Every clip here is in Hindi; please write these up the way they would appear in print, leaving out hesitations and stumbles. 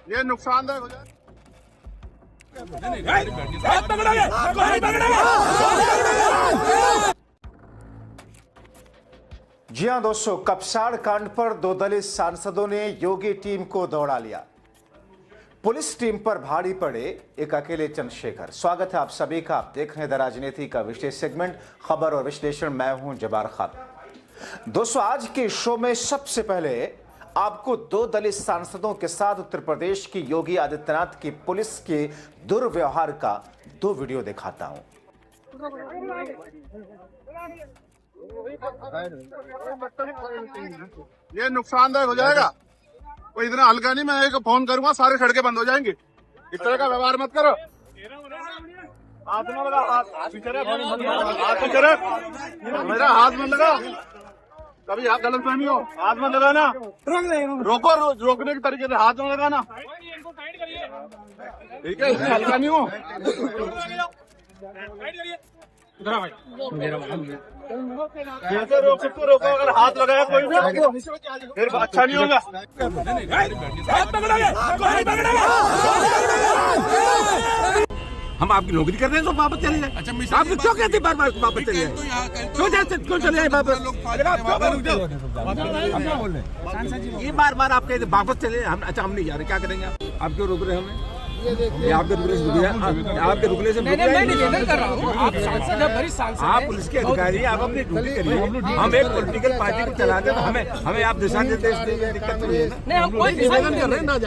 ये नुकसानदायक हो जाए। जी हां दोस्तों, कपसाड़ कांड पर दो दलित सांसदों ने योगी टीम को दौड़ा लिया। पुलिस टीम पर भारी पड़े एक अकेले चंद्रशेखर। स्वागत है आप सभी का। आप देख रहे हैं द राजनीति का विशेष सेगमेंट खबर और विश्लेषण। मैं हूं जबार खान। दोस्तों, आज के शो में सबसे पहले आपको दो दलित सांसदों के साथ उत्तर प्रदेश की योगी आदित्यनाथ की पुलिस के दुर्व्यवहार का दो वीडियो दिखाता हूं। ये नुकसानदायक हो जाएगा। कोई इतना हल्का नहीं, मैं एक फोन करूंगा सारी सड़कें बंद हो जाएंगी। इस तरह का व्यवहार मत करो। हाथ न लगा, हाथ पीछे मेरा हाथ मत लगा। कभी आप गलत फहमी हो, हाथ मत लगाना। रोको, रोकने के तरीके से हाथ मत लगाना। ठीक है, इसमें हल्का नहीं हो। जैसे रोक सकते रोको, अगर हाथ लगाया कोई भी फिर अच्छा नहीं होगा। हम आपकी नौकरी कर रहे हैं तो वापस चले जाए। अच्छा, आप क्यों कहते बार बार वापस चले जाए? क्यों चले जाए वापस? ये बार बार आप कहते वापस चले, हम अच्छा हम नहीं जा रहे, क्या करेंगे आप क्यों रोक रहे हैं हमें? आपके रुकने से आपके रुकने से आप पुलिस के अधिकारी, आप अपनी ड्यूटी करिए। हम एक पॉलिटिकल पार्टी को चलाते हैं, हमें आप दिशा देते हैं, दिक्कत नहीं है।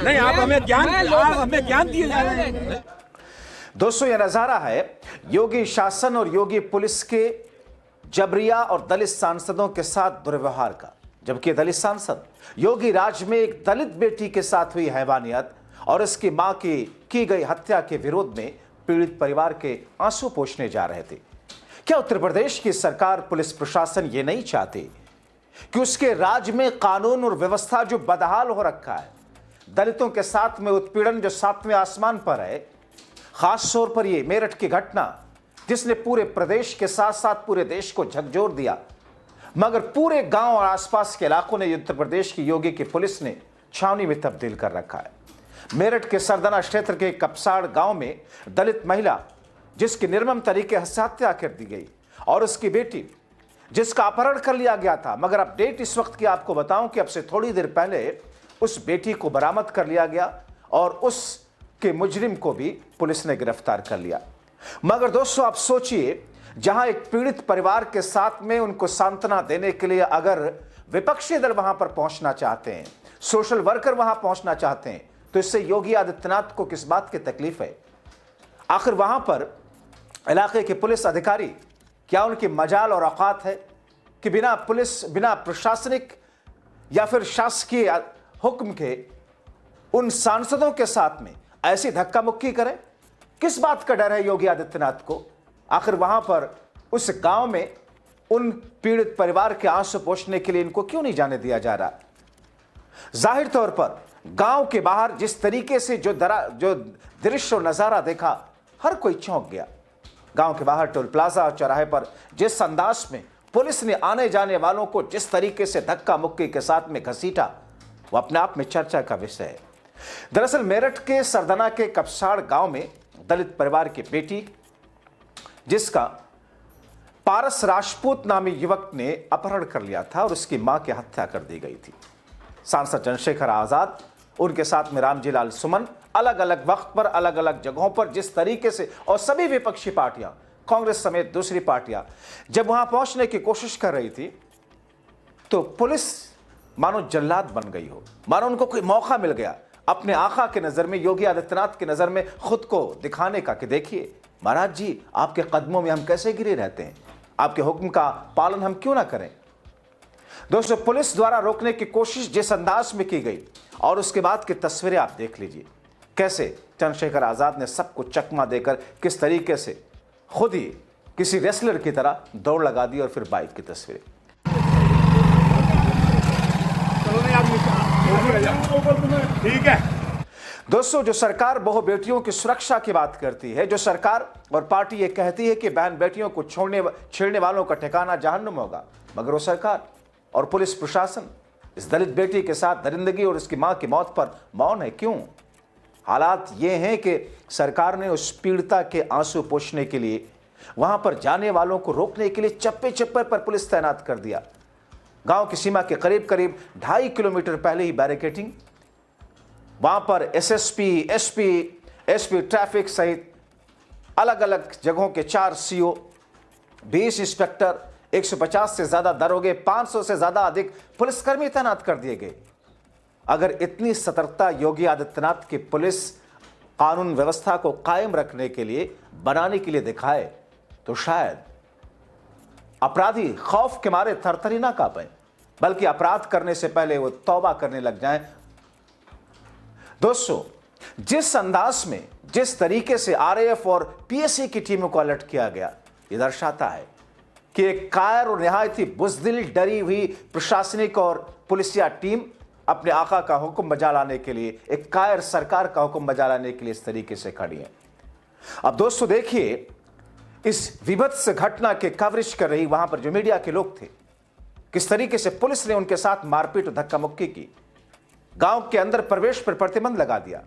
नहीं, आप हमें ज्ञान दिए जा रहे हैं। दोस्तों, यह नजारा है योगी शासन और योगी पुलिस के जबरिया और दलित सांसदों के साथ दुर्व्यवहार का। जबकि दलित सांसद योगी राज में एक दलित बेटी के साथ हुई हैवानियत और उसकी मां की गई हत्या के विरोध में पीड़ित परिवार के आंसू पोंछने जा रहे थे। क्या उत्तर प्रदेश की सरकार, पुलिस प्रशासन ये नहीं चाहती कि उसके राज्य में कानून और व्यवस्था जो बदहाल हो रखा है, दलितों के साथ में उत्पीड़न जो सातवें आसमान पर है, खास तौर पर ये मेरठ की घटना जिसने पूरे प्रदेश के साथ साथ पूरे देश को झकझोर दिया, मगर पूरे गांव और आसपास के इलाकों ने उत्तर प्रदेश की योगी की पुलिस ने छावनी में तब्दील कर रखा है। मेरठ के सरदना क्षेत्र के कपसाड़ गांव में दलित महिला जिसकी निर्मम तरीके से हत्या कर दी गई और उसकी बेटी जिसका अपहरण कर लिया गया था, मगर अपडेट इस वक्त की आपको बताऊं कि अब से थोड़ी देर पहले उस बेटी को बरामद कर लिया गया और उसके मुजरिम को भी पुलिस ने गिरफ्तार कर लिया। मगर दोस्तों, आप सोचिए, जहां एक पीड़ित परिवार के साथ में उनको सांत्वना देने के लिए अगर विपक्षी दल वहां पर पहुंचना चाहते हैं, सोशल वर्कर वहां पहुंचना चाहते हैं, तो इससे योगी आदित्यनाथ को किस बात की तकलीफ है? आखिर वहां पर इलाके के पुलिस अधिकारी, क्या उनकी मजाल और औकात है कि बिना प्रशासनिक या फिर शासकीय हुक्म के उन सांसदों के साथ में ऐसी धक्का मुक्की करें? किस बात का डर है योगी आदित्यनाथ को? आखिर वहां पर उस गांव में उन पीड़ित परिवार के आंसू पोंछने के लिए इनको क्यों नहीं जाने दिया जा रहा? जाहिर तौर पर गांव के बाहर जिस तरीके से जो दृश्य और नजारा देखा, हर कोई चौंक गया। गांव के बाहर टोल प्लाजा और चौराहे पर जिस अंदाज में पुलिस ने आने जाने वालों को जिस तरीके से धक्का मुक्की के साथ में घसीटा, वो अपने आप में चर्चा का विषय है। दरअसल मेरठ के सरदना के कपसाड़ गांव में दलित परिवार की बेटी, जिसका पारस राजपूत नामी युवक ने अपहरण कर लिया था और उसकी मां की हत्या कर दी गई थी। सांसद चंद्रशेखर आजाद, उनके साथ में रामजीलाल सुमन अलग अलग वक्त पर अलग अलग जगहों पर जिस तरीके से, और सभी विपक्षी पार्टियां, कांग्रेस समेत दूसरी पार्टियां जब वहां पहुंचने की कोशिश कर रही थी, तो पुलिस मानो जल्लाद बन गई हो, मानो उनको कोई मौका मिल गया अपने आका के नजर में, योगी आदित्यनाथ की नजर में खुद को दिखाने का कि देखिए महाराज जी, आपके कदमों में हम कैसे गिरे रहते हैं, आपके हुक्म का पालन हम क्यों ना करें। दोस्तों, पुलिस द्वारा रोकने की कोशिश जिस अंदाज में की गई और उसके बाद की तस्वीरें आप देख लीजिए, कैसे चंद्रशेखर आजाद ने सबको चकमा देकर किस तरीके से खुद ही किसी रेसलर की तरह दौड़ लगा दी। और फिर बाइक की तस्वीरें। ठीक है दोस्तों, जो सरकार बहु बेटियों की सुरक्षा की बात करती है, जो सरकार और पार्टी ये कहती है कि बहन बेटियों को छेड़ने वालों का ठिकाना जहन्नुम होगा, मगर वो सरकार और पुलिस प्रशासन इस दलित बेटी के साथ दरिंदगी और उसकी मां की मौत पर मौन है क्यों? हालात ये हैं कि सरकार ने उस पीड़िता के आंसू पोंछने के लिए, वहां पर जाने वालों को रोकने के लिए चप्पे चप्पे पर पुलिस तैनात कर दिया। गांव की सीमा के करीब करीब 2.5 किलोमीटर पहले ही बैरिकेडिंग, वहां पर एसएसपी, एसपी ट्रैफिक सहित अलग अलग जगहों के 4 सीओ, 20 इंस्पेक्टर, 150 से ज्यादा दरोगे, 500 से ज्यादा अधिक पुलिसकर्मी तैनात कर दिए गए। अगर इतनी सतर्कता योगी आदित्यनाथ की पुलिस कानून व्यवस्था को कायम रखने के लिए, बनाने के लिए दिखाए, तो शायद अपराधी खौफ के मारे थरथरी ना कांपे, बल्कि अपराध करने से पहले वो तौबा करने लग जाएं। दोस्तों, जिस अंदाज में, जिस तरीके से आरएएफ और पीएससी की टीमों को अलर्ट किया गया, यह दर्शाता है कि एक कायर और निहायत ही बुज़दिल, डरी हुई प्रशासनिक और पुलिसिया टीम अपने आका का हुक्म बजा लाने के लिए, एक कायर सरकार का हुक्म बजा लाने के लिए इस तरीके से खड़ी है। अब दोस्तों देखिए, इस विभत्स घटना के कवरेज कर रही वहां पर जो मीडिया के लोग थे, किस तरीके से पुलिस ने उनके साथ मारपीट और धक्का मुक्की की, गांव के अंदर प्रवेश पर प्रतिबंध लगा दिया।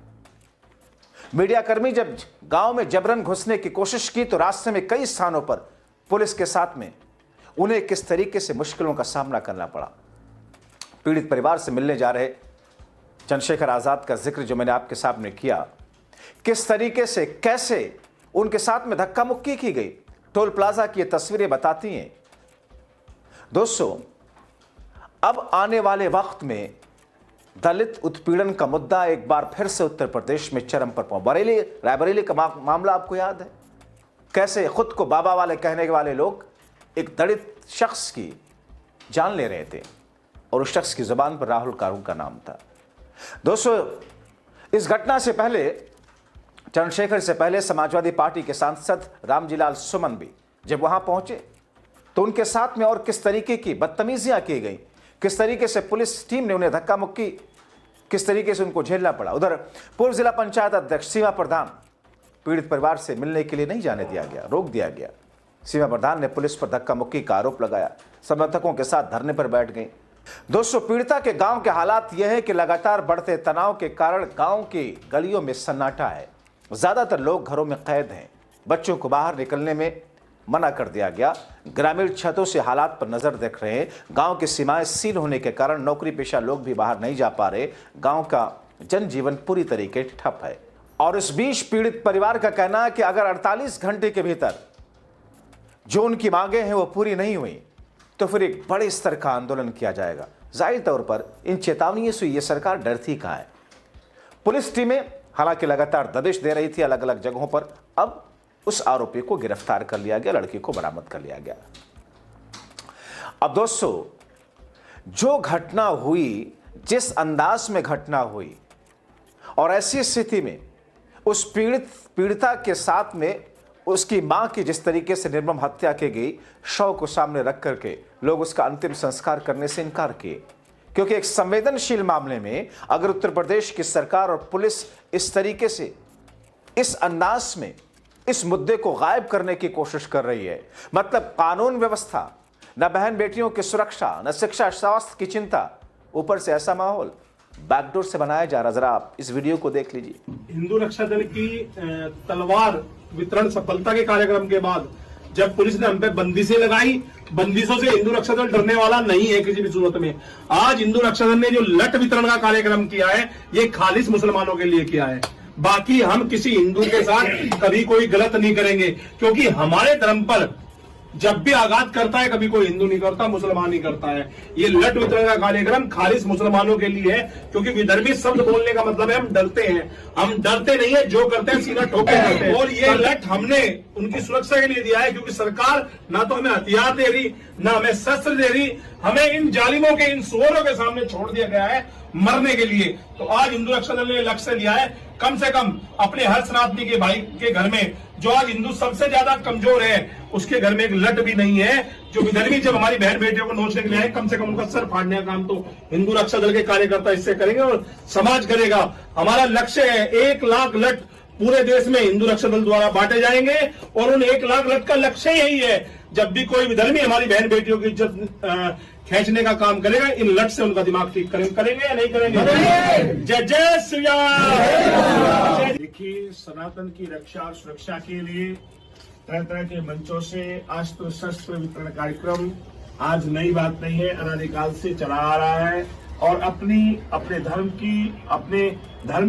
मीडिया कर्मी जब गांव में जबरन घुसने की कोशिश की तो रास्ते में कई स्थानों पर पुलिस के साथ में उन्हें किस तरीके से मुश्किलों का सामना करना पड़ा। पीड़ित परिवार से मिलने जा रहे चंद्रशेखर आजाद का जिक्र जो मैंने आपके सामने किया, किस तरीके से, कैसे उनके साथ में धक्का मुक्की की गई, टोल प्लाजा की ये तस्वीरें बताती हैं। दोस्तों, अब आने वाले वक्त में दलित उत्पीड़न का मुद्दा एक बार फिर से उत्तर प्रदेश में चरम पर पहुंचा। रायबरेली का मामला आपको याद है, कैसे खुद को बाबा वाले कहने वाले लोग एक दलित शख्स की जान ले रहे थे और उस शख्स की जुबान पर राहुल कारू का नाम था। दोस्तों, इस घटना से पहले, चंद्रशेखर से पहले समाजवादी पार्टी के सांसद रामजीलाल सुमन भी जब वहां पहुंचे तो उनके साथ में और किस तरीके की बदतमीजियां की गई, किस तरीके से पुलिस टीम ने उन्हें धक्का मुक्की, किस तरीके से उनको झेलना पड़ा। उधर पूर्व जिला पंचायत अध्यक्ष सीमा प्रधान, पीड़ित परिवार से मिलने के लिए नहीं जाने दिया गया, रोक दिया गया। सीमा प्रधान ने पुलिस पर धक्का मुक्की का आरोप लगाया, समर्थकों के साथ धरने पर बैठ गई। दोस्तों, पीड़िता के गांव के हालात यह है कि लगातार बढ़ते तनाव के कारण गांव की गलियों में सन्नाटा है। ज्यादातर लोग घरों में कैद हैं, बच्चों को बाहर निकलने में मना कर दिया गया। ग्रामीण छतों से हालात पर नजर देख रहे हैं। गांव की सीमाएं सील होने के कारण नौकरी पेशा लोग भी बाहर नहीं जा पा रहे। गांव का जनजीवन पूरी तरीके ठप है। और इस बीच पीड़ित परिवार का कहना है कि अगर 48 घंटे के भीतर जो उनकी मांगे हैं वो पूरी नहीं हुई तो फिर एक बड़े स्तर का आंदोलन किया जाएगा। जाहिर तौर पर इन चेतावनियों से ये सरकार डरती कहां है। पुलिस टीमें हालांकि लगातार दबिश दे रही थी अलग अलग जगहों पर। अब उस आरोपी को गिरफ्तार कर लिया गया, लड़की को बरामद कर लिया गया। अब दोस्तों, जो घटना हुई, जिस अंदाज में घटना हुई और ऐसी स्थिति में उस पीड़िता के साथ में उसकी मां की जिस तरीके से निर्मम हत्या की गई, शव को सामने रख करके लोग उसका अंतिम संस्कार करने से इनकार किए, क्योंकि एक संवेदनशील मामले में अगर उत्तर प्रदेश की सरकार और पुलिस इस तरीके से, इस अंदाज में इस मुद्दे को गायब करने की कोशिश कर रही है, मतलब कानून व्यवस्था, न बहन बेटियों की सुरक्षा, न शिक्षा स्वास्थ्य की चिंता, ऊपर से ऐसा माहौल बैकडोर से बनाया जा रहा। जरा आप इस वीडियो को देख लीजिए। हिंदू रक्षा दल की तलवार वितरण सफलता के कार्यक्रम के बाद जब पुलिस ने हम पे बंदिशें लगाई, बंदिशों से हिंदू रक्षा दल डरने वाला नहीं है किसी भी सूरत में। आज हिंदू रक्षा दल ने जो लट वितरण का कार्यक्रम किया है, ये खालिस मुसलमानों के लिए किया है। बाकी हम किसी हिंदू के साथ कभी कोई गलत नहीं करेंगे, क्योंकि हमारे धर्म पर जब भी आघात करता है कभी कोई हिंदू नहीं करता, मुसलमान नहीं करता है। ये लट वितरण का कार्यक्रम खालिस मुसलमानों के लिए है, क्योंकि विधर्मी शब्द बोलने का मतलब है हम डरते हैं। हम डरते नहीं है, जो करते हैं सीधा ठोके करते हैं। और ये लट हमने उनकी सुरक्षा के लिए दिया है, क्योंकि सरकार ना तो हमें हथियार दे रही, ना हमें शस्त्र दे रही, हमें इन जालिमों के, इन सुअरों के सामने छोड़ दिया गया है मरने के लिए। तो आज हिंदू रक्षा दल ने लक्ष्य लिया है, कम से कम अपने हर सनातनी के भाई के घर में, जो आज हिंदू सबसे ज्यादा कमजोर है, उसके घर में एक लट भी नहीं है। जो विधर्मी जब हमारी बहन बेटियों को नोचने के लिए आए, कम से कम उनका सर फाड़ने का काम तो हिंदू रक्षा दल के कार्यकर्ता इससे करेंगे और समाज करेगा। हमारा लक्ष्य है 1 लाख लट पूरे देश में हिंदू रक्षा दल द्वारा बांटे जाएंगे, और उन 1 लाख लट का लक्ष्य यही है, जब भी कोई विधर्मी हमारी बहन बेटियों की इज्जत खींचने का काम करेगा, इन लट से उनका दिमाग ठीक करेंगे या नहीं करेंगे? जय जय श्री राम। देखिए, सनातन की रक्षा और सुरक्षा के लिए तरह तरह के मंचों से अस्त्र शस्त्र वितरण कार्यक्रम आज नई बात नहीं है, अनादिकाल से चला आ रहा है। और अपने धर्म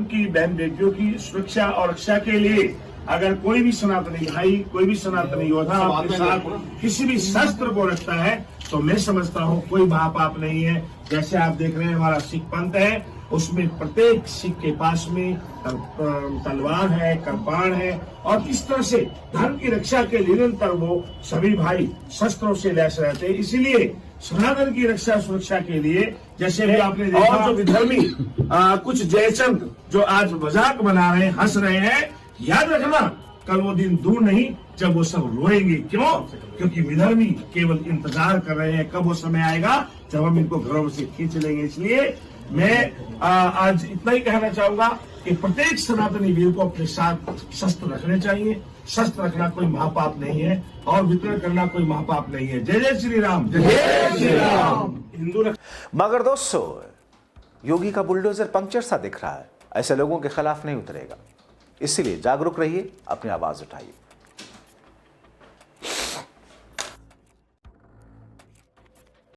की बहन बेटियों की सुरक्षा और रक्षा के लिए अगर कोई भी सनातनी भाई, कोई भी सनातनी योद्धा अपने साथ किसी भी शस्त्र को रखता है तो मैं समझता हूँ कोई महापाप नहीं है। जैसे आप देख रहे हैं हमारा सिख पंथ है, उसमें प्रत्येक सिख के पास में तलवार है, कृपाण है, और किस तरह से धर्म की रक्षा के निरंतर वो सभी भाई शस्त्रों से लैस रहते हैं। इसीलिए सनातन की रक्षा सुरक्षा के लिए जैसे भी आपने देखा, जो विधर्मी कुछ जयचंद जो आज मजाक बना रहे हैं, हंस रहे हैं, याद रखना कल वो दिन दूर नहीं जब वो सब रोएंगे। क्यों? क्योंकि विधर्मी केवल इंतजार कर रहे हैं कब वो समय आएगा जब हम इनको घरों से खींच लेंगे। इसलिए मैं आज इतना ही कहना चाहूंगा कि प्रत्येक सनातनी वीर को अपने साथ शस्त्र रखने चाहिए। शस्त्र रखना कोई महापाप नहीं है और वितरण करना कोई महापाप नहीं है। जय जय श्री राम। जय श्री राम। हिंदू मगर दोस्तों, योगी का बुलडोजर पंक्चर सा दिख रहा है, ऐसे लोगों के खिलाफ नहीं उतरेगा। इसीलिए जागरूक रहिए, अपनी आवाज उठाइए।